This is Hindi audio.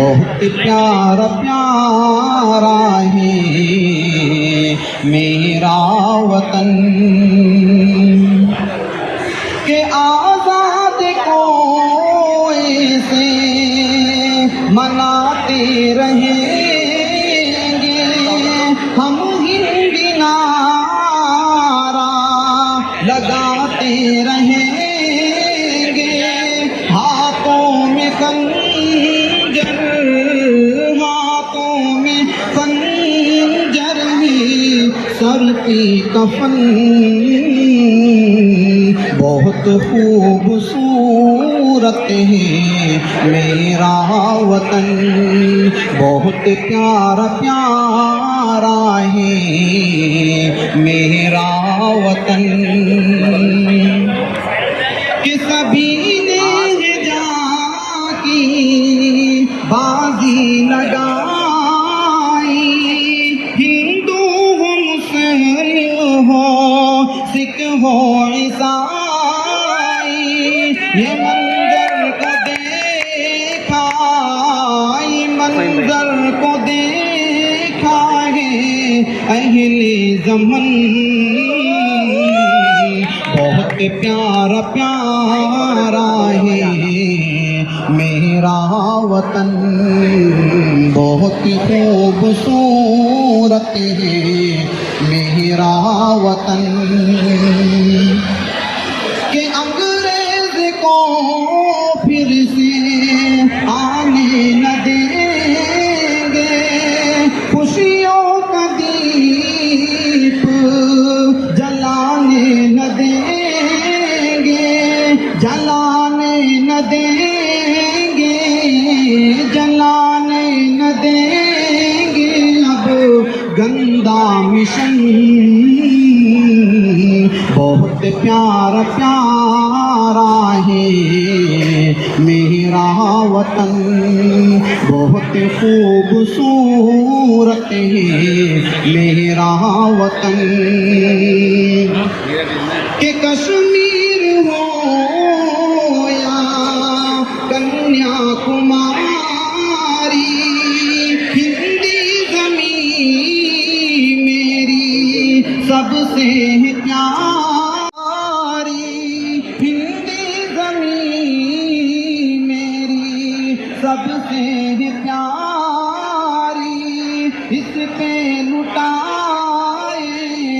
बहुत प्यारा प्यारा है मेरा वतन के आजाद को ऐसे मनाते रहेंगे हम हिंदी नारा लगाते रहेंगे हाथों में खंजर भी सर की कफन बहुत खूबसूरत है मेरा वतन बहुत प्यारा प्यारा है मेरा वतन कि सभी ने जाकी बाजी लगाई हिंदू हो मुस्लिम हो सिख हो ईसाई ये मंजर को देखा है अहले ज़मन बहुत प्यारा प्यारा है मेरा वतन बहुत खूबसूरत है मेरा वतन के अंग्रेज को फिर से आने न देंगे खुशियों का दीप जलाने न देंगे जलाने न देंगे अब गंदा मिशन बहुत प्यारा प्यारा है मेरा वतन बहुत खूबसूरत है मेरा वतन के कश्मीर हो या कन्याकुमारी हिंदी ज़मीं मेरी सबसे प्यारी हिंदी ज़मीं मेरी सबसे